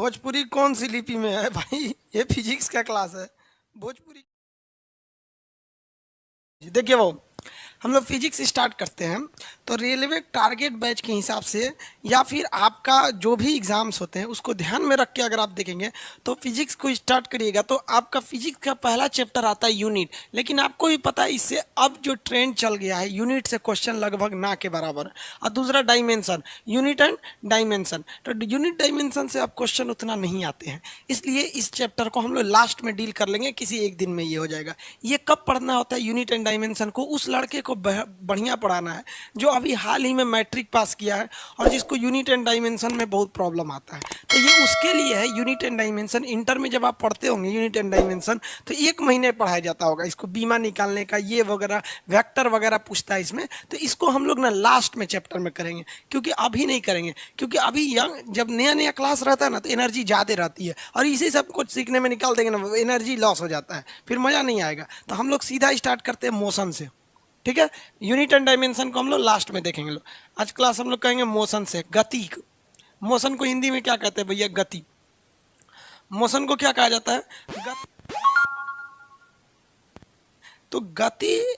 भोजपुरी कौन सी लिपि में है भाई? ये फिजिक्स का क्लास है। भोजपुरी देखिए वो हम लोग फिजिक्स स्टार्ट करते हैं तो रेलवे टारगेट बैच के हिसाब से या फिर आपका जो भी एग्ज़ाम्स होते हैं उसको ध्यान में रख के अगर आप देखेंगे तो फिजिक्स को स्टार्ट करिएगा तो आपका फिजिक्स का पहला चैप्टर आता है यूनिट। लेकिन आपको भी पता है इससे अब जो ट्रेंड चल गया है यूनिट से क्वेश्चन लगभग ना के बराबर। और दूसरा डायमेंशन, यूनिट एंड डायमेंशन, तो यूनिट डायमेंशन से अब क्वेश्चन उतना नहीं आते हैं, इसलिए इस चैप्टर को हम लोग लास्ट में डील कर लेंगे, किसी एक दिन में ये हो जाएगा। ये कब पढ़ना होता है यूनिट एंड डायमेंशन को? उस लड़के को बढ़िया पढ़ाना है जो अभी हाल ही में मैट्रिक पास किया है और जिसको यूनिट एंड डायमेंशन में बहुत प्रॉब्लम आता है, तो ये उसके लिए है। यूनिट एंड डायमेंशन इंटर में जब आप पढ़ते होंगे यूनिट एंड डायमेंशन तो 1 महीने पढ़ाया जाता होगा इसको, बीमा निकालने का ये वगैरह, वेक्टर वगैरह पूछता है इसमें। तो इसको हम लोग ना लास्ट में चैप्टर में करेंगे, क्योंकि अभी नहीं करेंगे, क्योंकि अभी यंग जब नया नया क्लास रहता है ना तो एनर्जी ज़्यादा रहती है और इसी सब कुछ सीखने में निकाल देंगे ना, एनर्जी लॉस हो जाता है, फिर मज़ा नहीं आएगा। तो हम लोग सीधा स्टार्ट करते हैं मोशन से, ठीक है। यूनिट एंड डायमेंशन को हम लोग लास्ट में देखेंगे। लोग आज क्लास हम लोग कहेंगे मोशन से, गति। मोशन को हिंदी में क्या कहते हैं भैया? गति। मोशन को क्या कहा जाता है? तो गति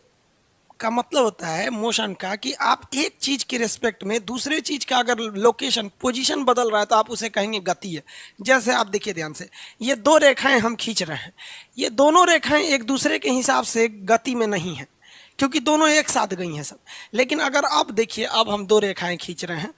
का मतलब होता है मोशन का कि आप एक चीज के रिस्पेक्ट में दूसरे चीज का अगर लोकेशन, पोजीशन बदल रहा है तो आप उसे कहेंगे गति है। जैसे आप देखिए ध्यान से, ये दो रेखाएं हम खींच रहे हैं, ये दोनों रेखाएं एक दूसरे के हिसाब से गति में नहीं है क्योंकि दोनों एक साथ गई हैं सब। लेकिन अगर आप देखिए, अब हम दो रेखाएं खींच रहे हैं,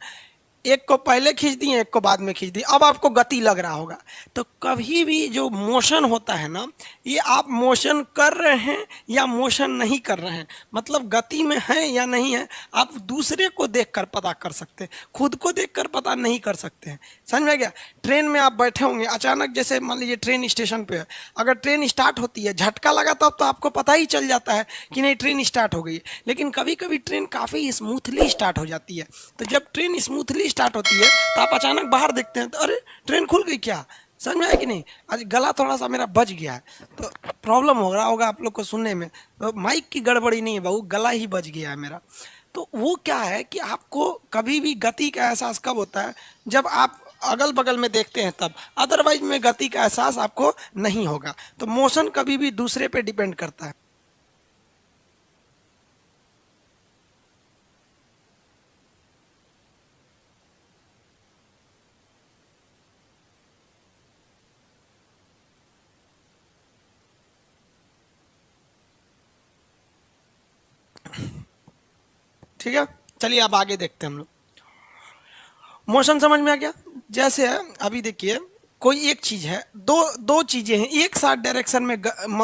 एक को पहले खींच दिए, एक को बाद में खींच दिए, अब आपको गति लग रहा होगा। तो कभी भी जो मोशन होता है ना, ये आप मोशन कर रहे हैं या मोशन नहीं कर रहे हैं, मतलब गति में है या नहीं है, आप दूसरे को देखकर पता कर सकते हैं, खुद को देखकर पता नहीं कर सकते हैं। समझ में गया? ट्रेन में आप बैठे होंगे, अचानक जैसे मान लीजिए ट्रेन स्टेशन पे है, अगर ट्रेन स्टार्ट होती है, झटका लगा तब तो आपको पता ही चल जाता है कि नहीं ट्रेन स्टार्ट हो गई है। लेकिन कभी कभी ट्रेन काफ़ी स्मूथली स्टार्ट हो जाती है, तो जब ट्रेन स्मूथली स्टार्ट होती है तो आप अचानक बाहर देखते हैं तो अरे ट्रेन खुल गई क्या? समझ में आया कि नहीं? आज गला थोड़ा सा मेरा बज गया है तो प्रॉब्लम हो रहा होगा आप लोग को सुनने में, तो माइक की गड़बड़ी नहीं है बहू, गला ही बज गया है मेरा। तो वो क्या है कि आपको कभी भी गति का एहसास कब होता है? जब आप अगल बगल में देखते हैं तब, अदरवाइज में गति का एहसास आपको नहीं होगा। तो मोशन कभी भी दूसरे पे डिपेंड करता है। ठीक है, चलिए अब आगे देखते हैं हम लोग। मोशन समझ में आ गया? जैसे अभी देखिए, कोई एक चीज है, दो दो चीजें हैं एक साथ डायरेक्शन में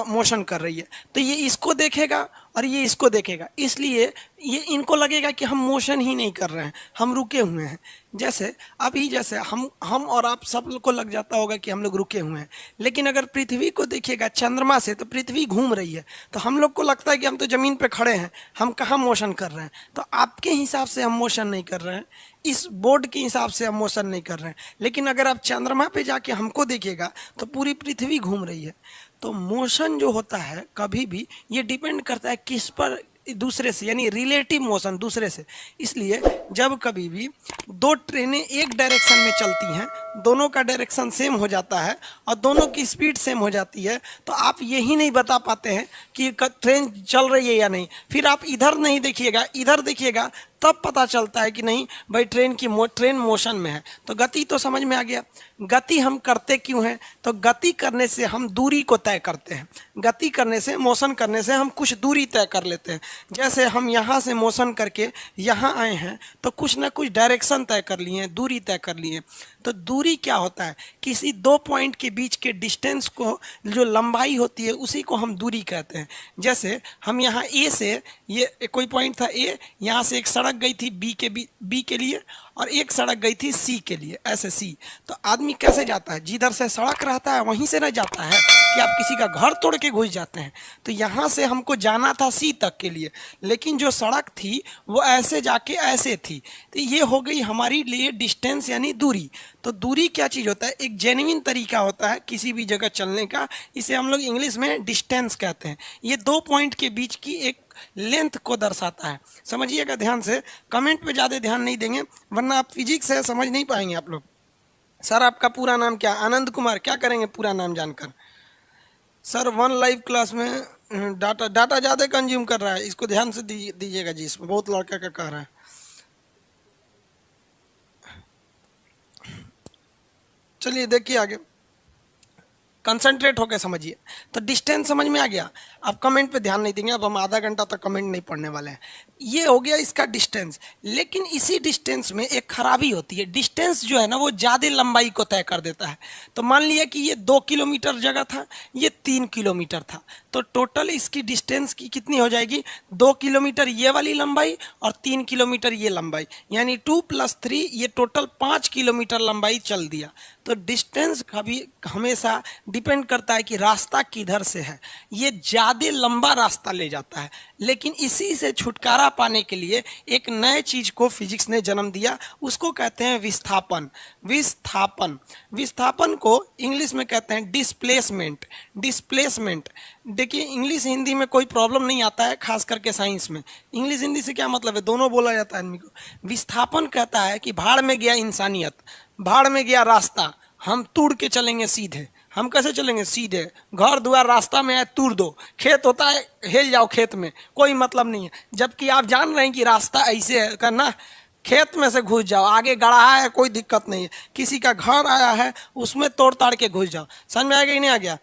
मोशन कर रही है, तो ये इसको देखेगा और ये इसको देखेगा, इसलिए ये इनको लगेगा कि हम मोशन ही नहीं कर रहे हैं, हम रुके हुए हैं। जैसे अभी जैसे हम और आप सब लोग को लग जाता होगा कि हम लोग रुके हुए हैं, लेकिन अगर पृथ्वी को देखिएगा चंद्रमा से तो पृथ्वी घूम रही है, तो हम लोग को लगता है कि हम तो ज़मीन पे खड़े हैं, हम कहाँ मोशन कर रहे हैं। तो आपके हिसाब से हम मोशन नहीं कर रहे हैं, इस बोर्ड के हिसाब से हम मोशन नहीं कर रहे हैं, लेकिन अगर आप चंद्रमा पे जाके हमको देखिएगा तो पूरी पृथ्वी घूम रही है। तो मोशन जो होता है कभी भी ये डिपेंड करता है किस पर? दूसरे से, यानी रिलेटिव मोशन दूसरे से। इसलिए जब कभी भी दो ट्रेनें एक डायरेक्शन में चलती हैं, दोनों का डायरेक्शन सेम हो जाता है और दोनों की स्पीड सेम हो जाती है, तो आप यही नहीं बता पाते हैं कि ट्रेन चल रही है या नहीं। फिर आप इधर नहीं देखिएगा, इधर देखिएगा, तब पता चलता है कि नहीं भाई ट्रेन मोशन में है। तो गति तो समझ में आ गया। गति हम करते क्यों हैं? तो गति करने से हम दूरी को तय करते हैं, गति करने से, मोशन करने से हम कुछ दूरी तय कर लेते हैं। जैसे हम यहाँ से मोशन करके यहाँ आए हैं तो कुछ ना कुछ डायरेक्शन तय कर लिए हैं, दूरी तय कर लिए हैं। तो दूरी क्या होता है? किसी दो पॉइंट के बीच के डिस्टेंस को, जो लंबाई होती है उसी को हम दूरी कहते हैं। जैसे हम यहाँ ए से, ये कोई पॉइंट था ए, यहाँ से एक सड़क गई थी बी के लिए और एक सड़क गई थी सी के लिए, ऐसे सी। तो आदमी कैसे जाता है? जिधर से सड़क रहता है वहीं से ना जाता है कि आप किसी का घर तोड़ के घुस जाते हैं। तो यहाँ से हमको जाना था सी तक के लिए, लेकिन जो सड़क थी वो ऐसे जाके ऐसे थी, तो ये हो गई हमारी लिए डिस्टेंस यानी दूरी। तो दूरी क्या चीज़ होता है? एक जेन्युइन तरीका होता है किसी भी जगह चलने का, इसे हम लोग इंग्लिश में डिस्टेंस कहते हैं। ये दो पॉइंट के बीच की एक लेंथ को दर्शाता है। समझिएगा ध्यान से, कमेंट पे ज़्यादा ध्यान नहीं देंगे वरना आप फिजिक्स है समझ नहीं पाएंगे आप लोग। सर आपका पूरा नाम क्या? आनंद कुमार। क्या करेंगे पूरा नाम जानकर? सर वन लाइव क्लास में डाटा डाटा ज़्यादा कंज्यूम कर रहा है, इसको ध्यान से दीजिएगा जी, इसमें बहुत लड़का का कह रहा है। चलिए देखिए आगे, कंसंट्रेट होकर समझिए। तो डिस्टेंस समझ में आ गया। अब कमेंट पे ध्यान नहीं देंगे, अब हम आधा घंटा तक कमेंट नहीं पढ़ने वाले हैं। ये हो गया इसका डिस्टेंस। लेकिन इसी डिस्टेंस में एक खराबी होती है, डिस्टेंस जो है ना वो ज़्यादा लंबाई को तय कर देता है। तो मान लिया कि ये 2 किलोमीटर जगह था, ये 3 किलोमीटर था, तो टोटल इसकी डिस्टेंस की कितनी हो जाएगी? 2 किलोमीटर ये वाली लंबाई और 3 किलोमीटर ये लंबाई, यानी 2 + 3 ये टोटल 5 किलोमीटर लंबाई चल दिया। तो डिस्टेंस कभी हमेशा डिपेंड करता है कि रास्ता किधर से है, ये ज़्यादा लंबा रास्ता ले जाता है। लेकिन इसी से छुटकारा पाने के लिए एक नए चीज़ को फिजिक्स ने जन्म दिया, उसको कहते हैं विस्थापन। विस्थापन विस्थापन को इंग्लिश में कहते हैं डिस्प्लेसमेंट। डिस्प्लेसमेंट देखिए, इंग्लिश हिंदी में कोई प्रॉब्लम नहीं आता है, खास करके साइंस में। इंग्लिश हिंदी से क्या मतलब है, दोनों बोला जाता है आदमी को। विस्थापन कहता है कि भाड़ में गया इंसानियत, भाड़ में गया रास्ता, हम तोड़ के चलेंगे सीधे। हम कैसे चलेंगे? सीधे। घर द्वार रास्ता में है, तोड़ दो। खेत होता है, हेल जाओ खेत में, कोई मतलब नहीं है। जबकि आप जान रहे हैं कि रास्ता ऐसे है करना, खेत में से घुस जाओ, आगे गढ़ा है कोई दिक्कत नहीं है। किसी का घर आया है उसमें तोड़ ताड़ के घुस जाओ। समझ में आ गया कि नहीं आ गया?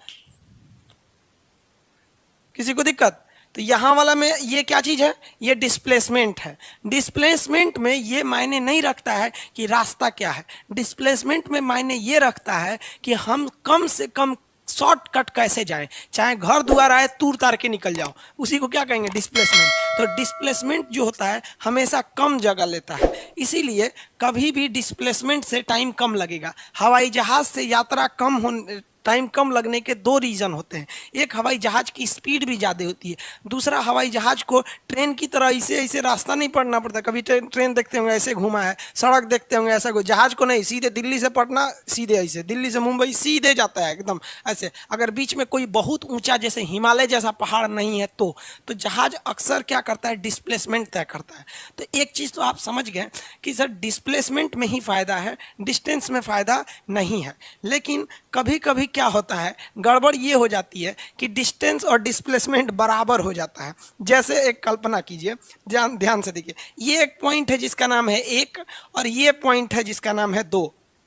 किसी को दिक्कत? तो यहाँ वाला में ये क्या चीज़ है? ये डिस्प्लेसमेंट है। डिस्प्लेसमेंट में ये मायने नहीं रखता है कि रास्ता क्या है, डिस्प्लेसमेंट में मायने ये रखता है कि हम कम से कम शॉर्टकट कैसे जाएं। चाहे घर द्वार आए, तूर तार के निकल जाओ, उसी को क्या कहेंगे? डिस्प्लेसमेंट। तो डिस्प्लेसमेंट जो होता है हमेशा कम जगह लेता है, इसीलिए कभी भी डिस्प्लेसमेंट से टाइम कम लगेगा। हवाई जहाज़ से यात्रा कम होने टाइम कम लगने के दो रीज़न होते हैं। एक, हवाई जहाज़ की स्पीड भी ज़्यादा होती है। दूसरा, हवाई जहाज़ को ट्रेन की तरह ऐसे ऐसे रास्ता नहीं पड़ना पड़ता। कभी ट्रेन देखते होंगे ऐसे घुमा है, सड़क देखते होंगे ऐसा, कोई जहाज़ को नहीं, सीधे दिल्ली से पटना सीधे ऐसे, दिल्ली से मुंबई सीधे जाता है एकदम ऐसे। अगर बीच में कोई बहुत ऊंचा जैसे हिमालय जैसा पहाड़ नहीं है तो जहाज़ अक्सर क्या करता है? डिस्प्लेसमेंट तय करता है। तो एक चीज़ तो आप समझ गए कि सर डिस्प्लेसमेंट में ही फ़ायदा है, डिस्टेंस में फ़ायदा नहीं है। लेकिन कभी कभी क्या होता है, गड़बड़ ये हो जाती है कि डिस्टेंस और डिस्प्लेसमेंट बराबर हो जाता है। जैसे एक कल्पना कीजिए, ध्यान ध्यान से देखिए, ये एक पॉइंट है जिसका नाम है 1 और ये पॉइंट है जिसका नाम है 2।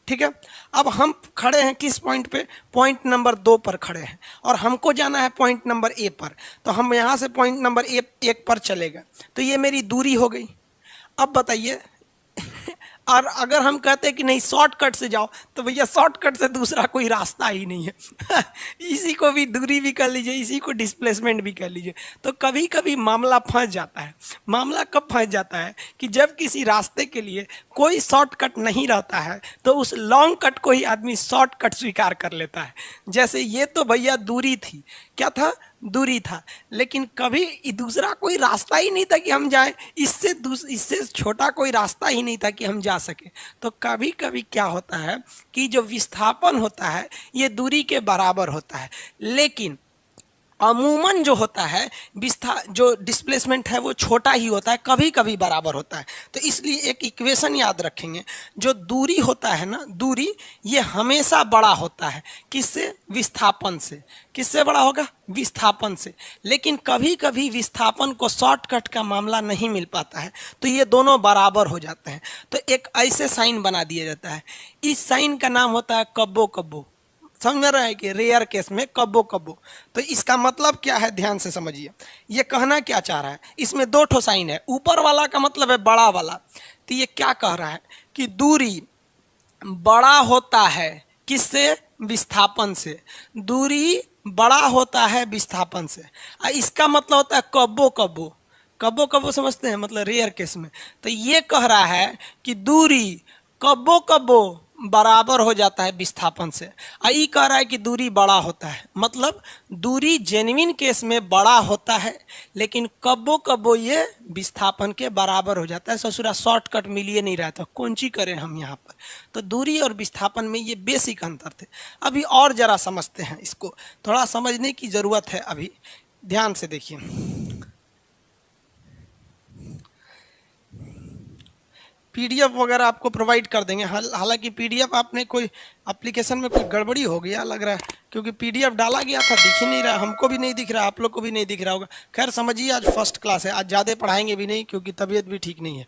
ठीक है, अब हम खड़े हैं किस पॉइंट पे? पॉइंट नंबर 2 पर खड़े हैं और हमको जाना है पॉइंट नंबर ए पर। तो हम यहाँ से पॉइंट नंबर 1 पर चले गए, तो ये मेरी दूरी हो गई। अब बताइए और अगर हम कहते हैं कि नहीं शॉर्टकट से जाओ, तो भैया शॉर्टकट से दूसरा कोई रास्ता ही नहीं है। इसी को भी दूरी भी कर लीजिए, इसी को डिस्प्लेसमेंट भी कर लीजिए। तो कभी कभी मामला फंस जाता है। मामला कब फंस जाता है? कि जब किसी रास्ते के लिए कोई शॉर्टकट नहीं रहता है तो उस लॉन्ग कट को ही आदमी शॉर्टकट स्वीकार कर लेता है। जैसे ये तो भैया दूरी थी, क्या था? दूरी था। लेकिन कभी दूसरा कोई रास्ता ही नहीं था कि हम जाएं, इससे छोटा कोई रास्ता ही नहीं था कि हम जा सके। तो कभी कभी क्या होता है कि जो विस्थापन होता है ये दूरी के बराबर होता है, लेकिन अमूमन जो होता है जो डिस्प्लेसमेंट है वो छोटा ही होता है, कभी कभी बराबर होता है। तो इसलिए एक इक्वेशन याद रखेंगे, जो दूरी होता है ना, दूरी ये हमेशा बड़ा होता है। किससे? विस्थापन से। किससे बड़ा होगा? विस्थापन से। लेकिन कभी कभी विस्थापन को शॉर्टकट का मामला नहीं मिल पाता है, तो ये दोनों बराबर हो जाते हैं। तो एक ऐसे साइन बना दिया जाता है, इस साइन का नाम होता है कब्बो कब्बो। समझ रहे हैं कि रेयर केस में कब्बो कब्बो। तो इसका मतलब क्या है, ध्यान से समझिए। ये कहना क्या चाह रहा है, इसमें दो ठो साइन है, ऊपर वाला का मतलब है बड़ा वाला। तो ये क्या कह रहा है कि दूरी बड़ा होता है किससे? विस्थापन से। दूरी बड़ा होता है विस्थापन से। इसका मतलब होता है कब्बो कब्बो। कब्बो कब्बो समझते हैं, मतलब रेयर केस में। तो ये कह रहा है कि दूरी कब्बो कब्बो बराबर हो जाता है विस्थापन से। आई कह रहा है कि दूरी बड़ा होता है, मतलब दूरी जेन्युइन केस में बड़ा होता है, लेकिन कब्बो कब्बो ये विस्थापन के बराबर हो जाता है। ससुरा शॉर्टकट मिलिए नहीं रहा था, कौन सी करें हम यहाँ पर। तो दूरी और विस्थापन में ये बेसिक अंतर थे। अभी और जरा समझते हैं, इसको थोड़ा समझने की ज़रूरत है। अभी ध्यान से देखिए, पीडीएफ वगैरह आपको प्रोवाइड कर देंगे। हालांकि पीडीएफ आपने कोई एप्लीकेशन में कोई गड़बड़ी हो गया लग रहा है, क्योंकि पीडीएफ डाला गया था दिख ही नहीं रहा, हमको भी नहीं दिख रहा, आप लोग को भी नहीं दिख रहा होगा। खैर समझिए आज फर्स्ट क्लास है, आज ज़्यादा पढ़ाएंगे भी नहीं क्योंकि तबीयत भी ठीक नहीं है।